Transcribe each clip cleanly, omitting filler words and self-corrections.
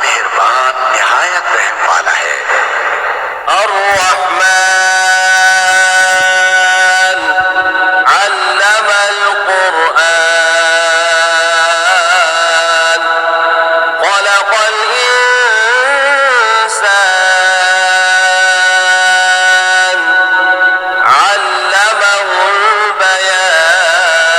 मेहरबान निहायत रहम वाला है। अर्रहमान अल्लमल कुरआन खलक़ल इंसान अल्लमहुल बयान।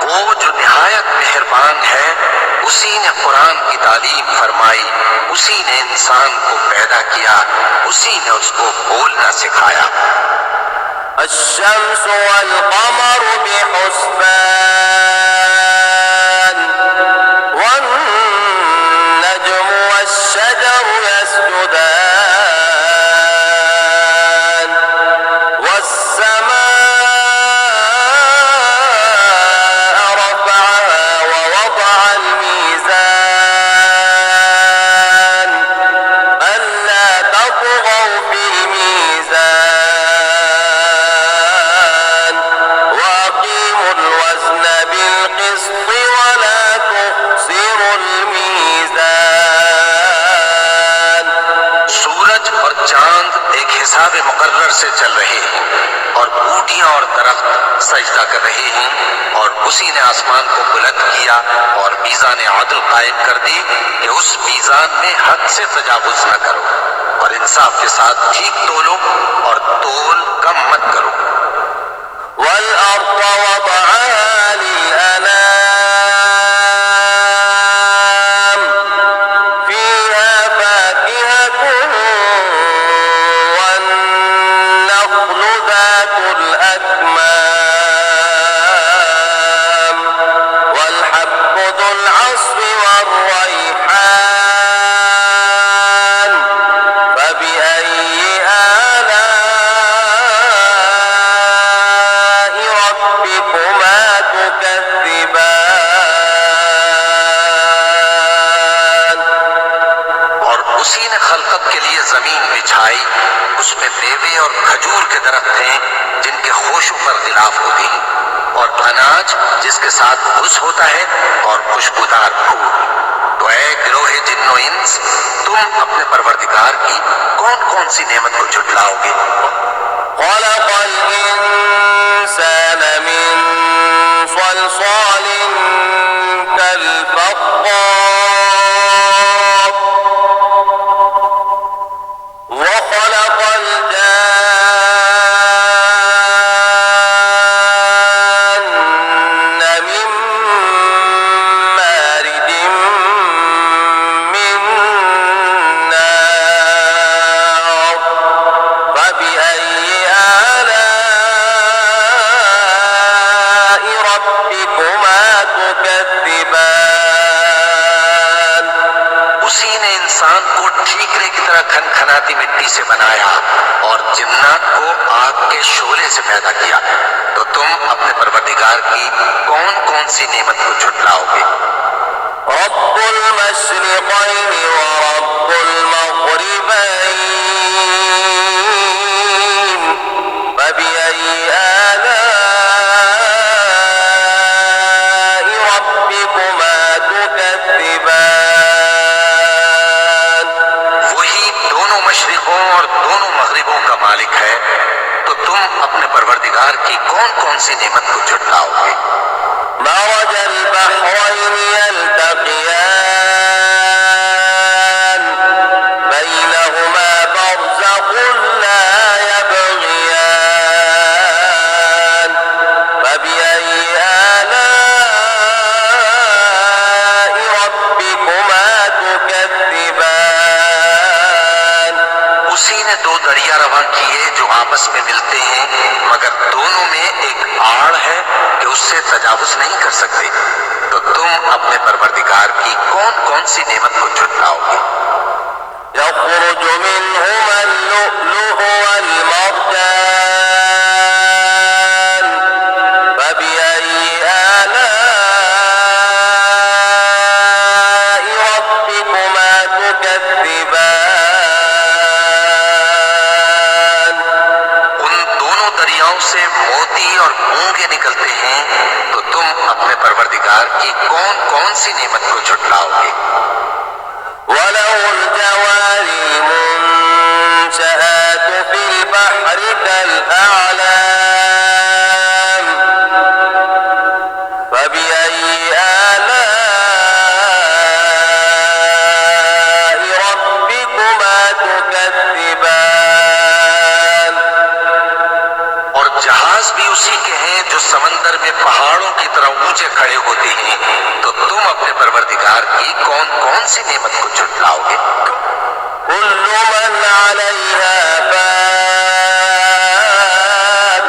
वो जो निहायत मेहरबान है, उसी ने कुरान की तालीम फरमाई, उसी ने इंसान को पैदा किया, उसी ने उसको बोलना सिखाया। अश्शम्सु वल क़मरु बिहुस्बान वन नज्मु वश्शजरु यस्जुदान वस्समाअ रफ़अहा व वضعल मीज़ान अल्ला तत्गौ फिल मीज़ान वअक़ीमुल वज़न बिलक़िस्ति वला तुख़सिरुल मीज़ान। सूरज और चांद एक हिसाब मुकर्रर से चल रहे हैं और बूटियां और दरख्त सजदा कर रहे हैं, और उसी ने आसमान को बुलंद किया और मीज़ान आदल कायम कर दी कि उस मीज़ान में हद से तजावुज न करो और इंसाफ के साथ ठीक तोलो और तोल कम मत करो। वल अर्द वदअहा लिल अनाम फीहा फाकिहतुन वन नख्लु ذातुल अकमाम वल हब्बु ذुल अस्फ़ि वर्रैहान फबिअय्यि आलाइ रब्बिकुमा तुकज़्ज़िबान। और उसी ने खलकत के लिए जमीन बिछाई, उसमें मेवे और खजूर के दरख्त हैं जिनके खोशों पर गिलाफ होते हैं, और अनाज जिसके साथ घुस होता है, और खुशबूदार फूल। तो ऐ गिरोहे जिन्नो इंस, तुम अपने परवरदिगार की कौन कौन सी नेमत को झुटलाओगे? खलक़ल इंसान मिन सलसालिन कल फ़ख़्ख़ार व खलक़ल जान्न मिन मारिजिन मिन नार फबिअय्यि आलाइ रब्बिकुमा तुकज़्ज़िबान। उसी ने इंसान को ठीकरे की तरह खनखनाती मिट्टी से बनाया और जिन्नात को आग के शोले से पैदा किया। तो तुम अपने परवरदिगार की कौन कौन सी नेमत को झुटलाओगे? रब्बुल मशरिक़ैनि व रब्बुल मग़रिबैन फबिअय्यि आलाइ रब्बिकुमा तुकज़्ज़िबान। वही दोनों मशरिकों और दोनों मगरिबों का मालिक है, तो तुम अपने परवरदिगार की कौन कौन सी नेमत को झुटलाओगे? मरजल बहरैनि यल्तक़ियान बैनहुमा बरज़ख़ुन ला यबग़ियान फबिअय्यि आलाइ रब्बिकुमा तुकज़्ज़िबान। उसी ने दो दरिया रवां किए जो आपस में मिलते हैं, मगर दोनों में एक आड़ है कि उससे तजावुज नहीं कर सकते। तो तुम अपने परवरदिगार की कौन कौन सी नेमत को झुटलाओगे? यख़रुजु मिनहुमा अल-लुअ्लुअु वल-मरजान फबिअय्यि आलाइ रब्बिकुमा तुकज़्ज़िबान। उन दोनों दरियाओं से मोती और मूंगे निकलते हैं, तो तुम अपने परवरदिगार की कौन कौन सी नेमत को झुटलाओगे? ऊंचे खड़े होते हैं, तो तुम अपने परवरदिगार की कौन कौन सी नेमत को झुटलाओगे? कुल्लु मन अलैहा फान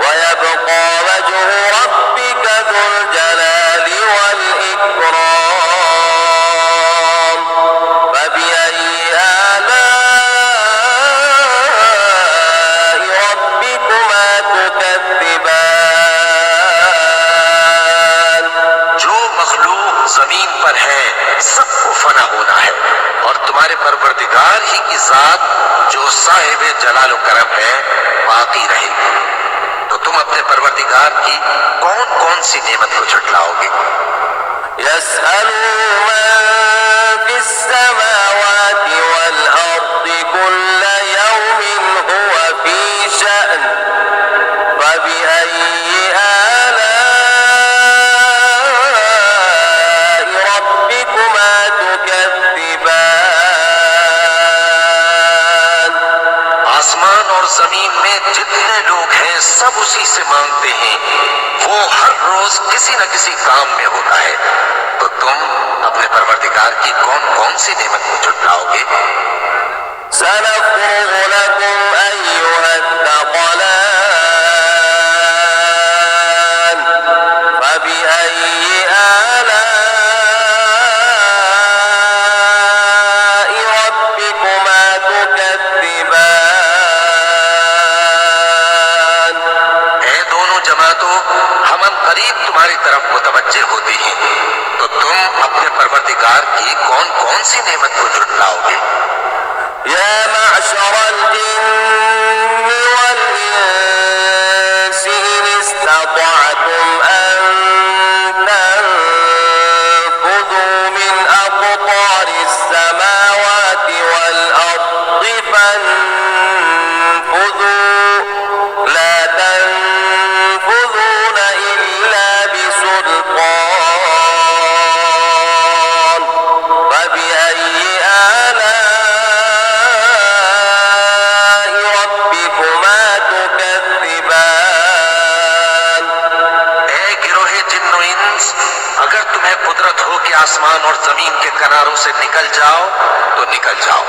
व यबक़ा वजहु रब्बिका ज़ुल जलाली वल इकराम फबिअय्यि आलाइ रब्बिकुमा तुकज़्ज़िबान। जो मखलूक जमीन पर है सबको फना होना है, और तुम्हारे परवरदिगार ही की जात जो साहिब जलाल करम है बाकी रहेगी। तो तुम अपने परवरदिगार की कौन कौन सी नेमत को झुटलाओगे? यसअलु मन फिस्समावाति वल अर्दि कुल्ल यौमिन हुवा फी शअन फबिअय्यि आलाइ रब्बिकुमा तुकज़्ज़िबान। आसमान और जमीन में जितने लोग हैं सब उसी से मांगते हैं, वो हर रोज किसी न किसी काम में होता है। तो तुम अपने परवरदिगार की कौन कौन सी नेमत को झुटलाओगे? सनफ़्रुग़ु लकुम अय्युहत्थक़लान फबिअय्यि आलाइ रब्बिकुमा तुकज़्ज़िबान। ऐ दोनों जमातों, हम करीब तुम्हारी तरफ मुतवज्जे होते हैं, तो तुम अपने परवरदिगार की कौन कौन सी नेमत को झुटलाओगे? या मअशरल जिन्नि वल इंसि इन इस्ततअतुम अन तनफुज़ू मिन अक़तारिस समावाति वल अर्दि फन्फुज़ू ला तनफुज़ून इल्ला बिसुल्तान फबिअय्यि आलाइ रब्बिकुमा तुकज़्ज़िबान। ऐ गिरोहे जिन्नो इंस, अगर तुम्हें कुदरत हो कि आसमान और जमीन के किनारों से निकल जाओ तो निकल जाओ,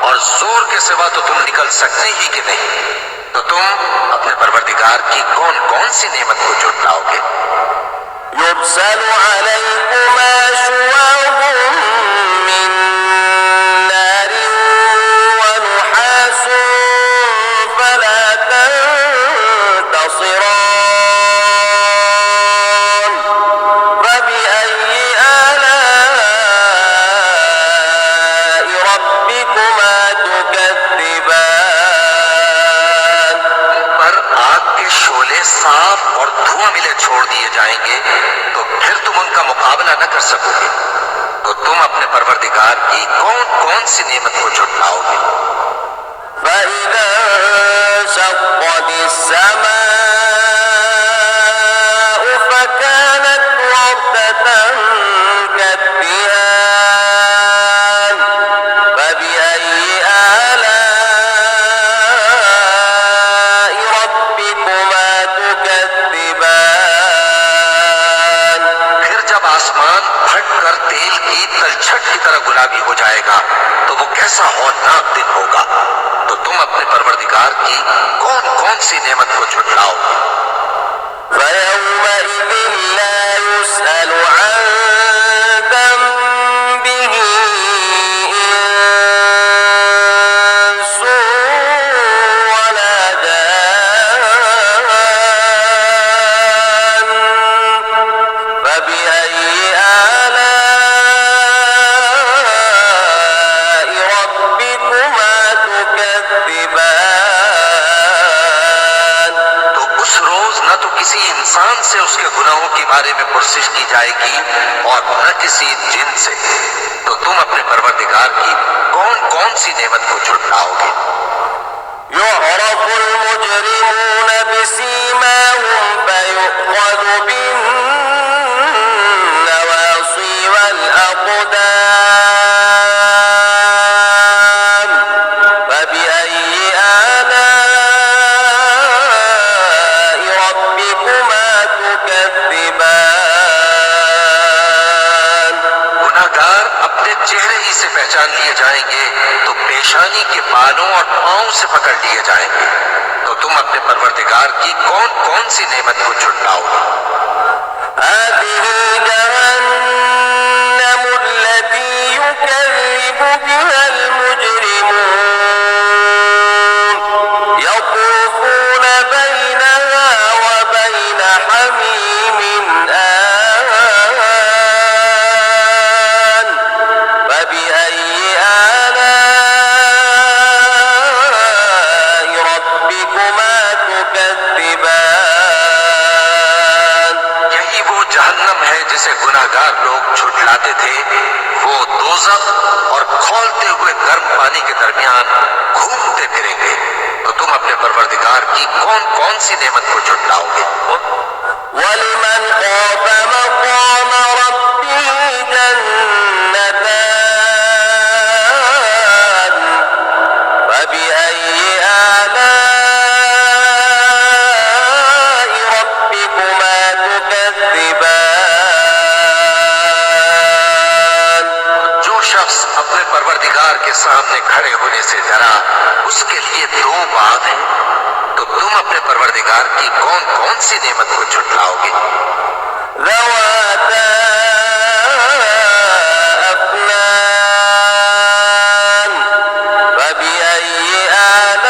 और जोर के सिवा तो तुम निकल सकते ही कि नहीं। तो तुम अपने परवरदिगार की कौन कौन सी नेमत को झुटलाओगे? युरसलु अलैकुमा शुवाज़ुम मिन नारिन व नुहासुन फला तंतसिरान फबिअय्यि आलाइ रब्बिकुमा तुकज़्ज़िबान। पर आग के शोले साफ और धुआं मिले छोड़ दिए जाएंगे, तो फिर तुम उनका मुकाबला न कर सकोगे। तो तुम अपने परवरदिगार की कौन कौन सी नेमत को झुटलाओगे? فإذا انشقت السماء فكانت وردة كالدهان فبأي آلاء ربكما تكذبان। फिर जब आसमान फट कर तेल की तलछट की तरह गुलाबी हो जाएगा, तो वो कैसा हौलनाक दिन होगा। तो तुम अपने परवरदिगार की कौन कौन सी नेमत को झुटलाओगे? فيومئذ لا يسأل عن ذنبه إنس ولا جان فبأي آلاء ربكما تكذبان। तो उस रोज न तो किसी इंसान से उसके गुनाहों के बारे में पुरसिश की जाएगी और न किसी जिन से। तो तुम अपने परवरदिगार की कौन कौन सी नेमत को झुटलाओगे? يعرف المجرمون بسيماهم فيؤخذ بالنواصي والأقدام فبأي آلاء ربكما تكذبان। चेहरे ही से पहचान लिए जाएंगे तो पेशानी के बालों और पांव से पकड़ लिए जाएंगे। तो तुम अपने परवरदिगार की कौन कौन सी नेमत को झुटलाओगे? जिसे गुनाहगार लोग झुठलाते थे, वो दोज़ख और खौलते हुए गर्म पानी के दरमियान घूमते फिरेंगे। तो तुम अपने परवरदिगार की कौन कौन सी नेमत को झुठलाओगे? वलिमन ख़ाफ़ मक़ाम रब्बिही जन्नतान फबिअय्यि आलाइ रब्बिकुमा तुकज़्ज़िबान। जो शख्स अपने परवरदिगार के सामने खड़े होने से डरा, उसके लिए दो बात हैं। तो तुम अपने परवरदिगार की कौन कौन सी नेमत को झुठलाओगे? ज़वाता अफ़नान फबिअय्यि आलाइ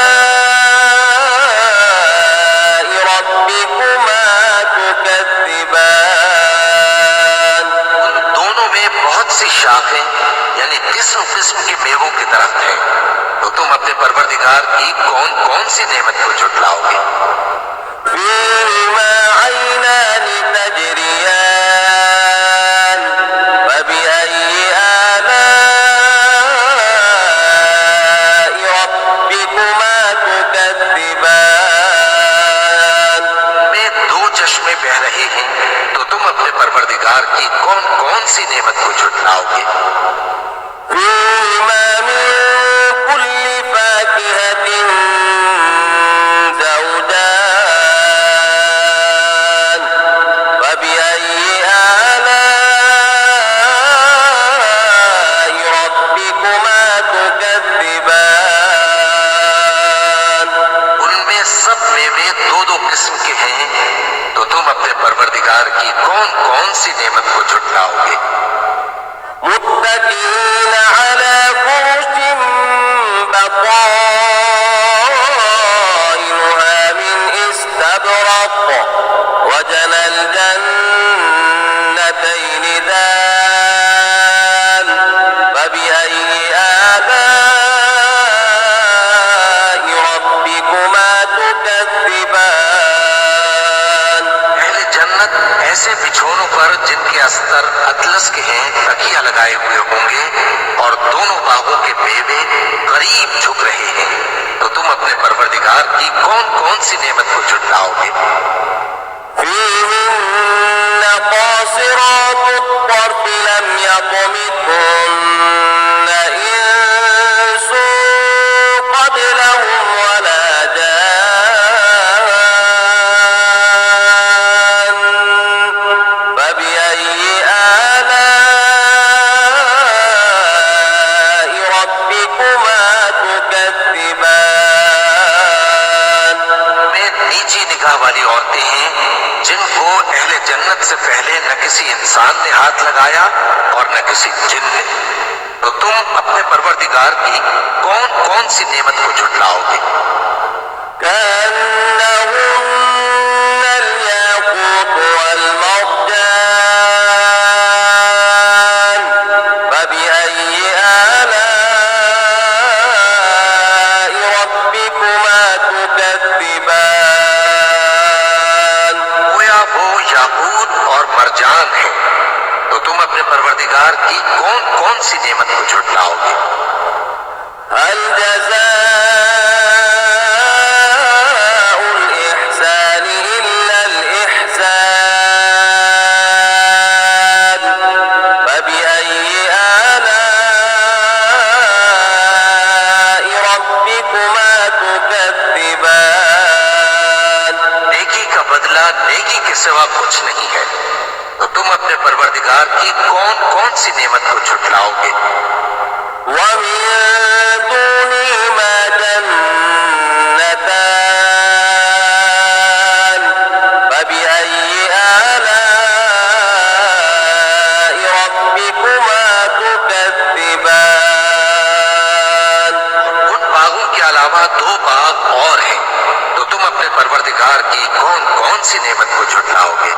रब्बिकुमा तुकज़्ज़िबान। उन दोनों में बहुत सी शाखें यानी किस्म किस्म के मेवों के दरख्त हैं। तो तुम अपने परवरदिगार की कौन कौन सी नेमत को झुठलाओगे? फ़ीहिमा ऐनान तजरियान फबिअय्यि आलाइ रब्बिकुमा तुकज़्ज़िबान। में दो चश्मे बह रहे हैं। तो तुम अपने परवरदिगार की कौन कौन सी नेमत को झुठलाओगे? फ़ीहिमा मिन कुल्लि फ़ाकिहतिन ज़ौजान फबिअय्यि आलाइ रब्बिकुमा तुकज़्ज़िबान। उनमें सब मेवे दो दो किस्म के हैं। तो तुम अपने परवरदिगार की कौन कौन सी नेमत को झुठलाओगे? मुत्तकीन अला फुरुशिन बताइनुहा मिन इस्तबरक़ वजनल जन्नतैनि दान फबिअय्यि आलाइ रब्बिकुमा तुकज़्ज़िबान। अहले जन्नत ऐसे बिछौनों पर जिनके अस्तर अतलस के हैं तकिया लगाए हुए होंगे और दोनों बागों के मेवे करीब झुक रहे हैं। तो तुम अपने परवरदिगार की कौन कौन सी नेमत को झुठलाओगे? فيهن قاصرات الطرف لم يطمثهن إنس قبلهم ولا جان فبأي آلاء ربكما تكذبان। में नीची निगाह वाली औरतें हैं जिनको अहले जन्नत से पहले न किसी इंसान ने हाथ लगाया और न किसी जिन ने। तो तुम अपने परवरदिगार की कौन कौन सी नेमत को झुठलाओगे? كأنهن الياقوت والمرجان فبأي آلاء ربكما تكذبان। गोया वो याकूत और मरजान है। तो तुम अपने परवरदिगार की कौन कौन सी नेमत को झुठलाओगे? هل جزاء الإحسان إلا الإحسان فبأي آلاء ربكما تكذبان। नेकी का बदला नेकी के सिवा कुछ नहीं है। तो तुम अपने परवरदिगार की कौन कौन सी नेमत को झुठलाओगे? अलावा 2 बाग और हैं, तो तुम अपने परवरदिगार की कौन कौन सी नेमत को झुठलाओगे?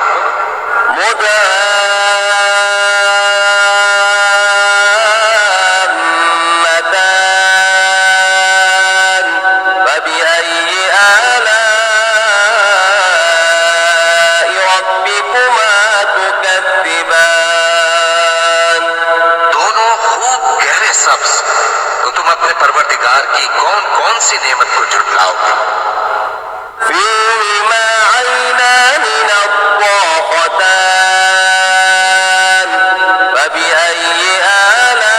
मुदम्मतान फबिअय्यि आलाइ रब्बिकुमा तुकद्दिबान। दोनों खूब गहरे सब्ज, तो तुम अपने परवरदिगार की कौन कौन सी नेमत को झुठलाओगे? فيهما عينان نضاختان فبأي آلاء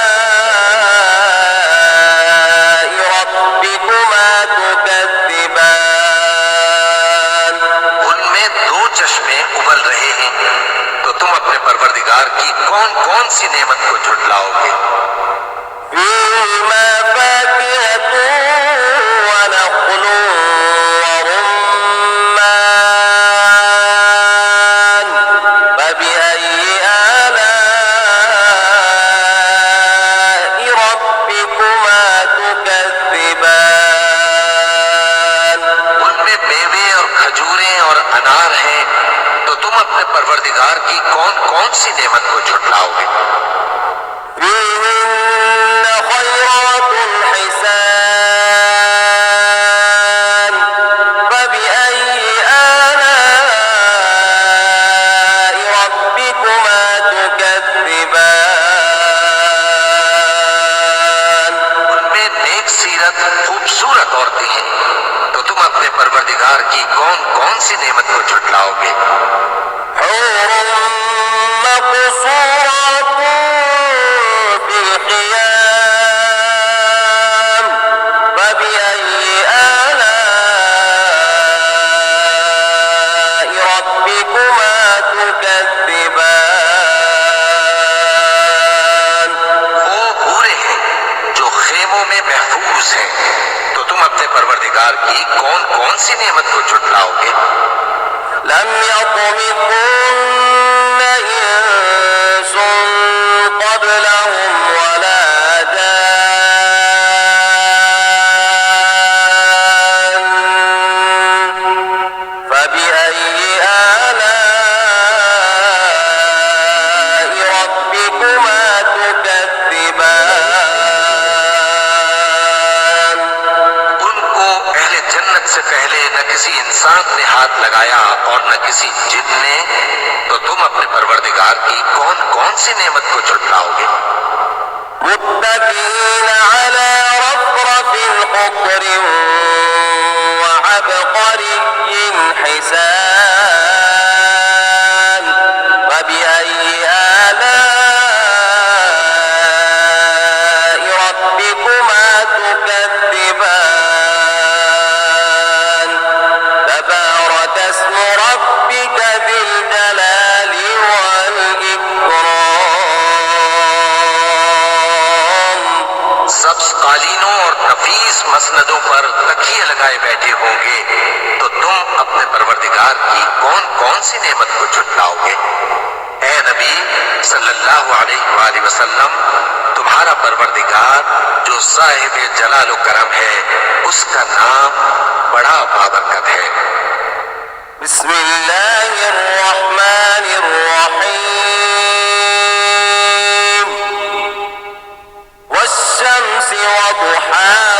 ربكما تكذبان। उनमें 2 चश्मे उबल रहे हैं, तो तुम अपने परवरदिगार की कौन कौन सी नेमत को झुठलाओगे? فيهما فاكهة ونخل ورمان فبأي آلاء ربكما تكذبان। उनमें मेवे और खजूरें और अनार हैं, तो तुम अपने परवरदिगार की कौन कौन सी नेमत को झुठलाओगे? فيهن خيرات حسان فبأي آلاء ربكما تكذبان। उनमें नेक सीरत खूबसूरत औरतें हैं, तो तुम अपने परवरदिगार की कौन कौन सी नेमत को झुठलाओगे? حور مقصورات في الخيام فبأي آلاء ربكما تكذبان। वो हूरें हैं जो खेमों में महफूज हैं, तो तुम अपने परवरदिगार की कौन कौन सी नेमत को झुठलाओगे? لم يطمثهن إنس قبلهم ولا جان فبأي آلاء ربكما تكذبان। उनको अहले जन्नत से पहले न किसी इंसान ने हाथ लगाया और न किसी जिन ने, तो तुम अपने परवरदिगार की कौन कौन सी नेमत को झुठलाओगे? متكئين على رفرف خضر وعبقري حسان فبأي آلاء ربكما تكذبان؟ تبارك اسم ربك ذي الجلال والإكرام। सब्ज कालीनों और नफीस मसनदों पर तकिए लगाए बैठे होंगे, तो तुम अपने परवरदिगार की कौन कौन सी नेमत को झुठलाओगे? ए नबी सल्लल्लाहु अलैहि वसल्लम, तुम्हारा परवरदिगार जो साहिब जलाल व करम है, उसका नाम बड़ा बाबरकत है। बिस्मिल्लाहिर्रहमानिर्रहीम। वश्शम्सि वदुहाहा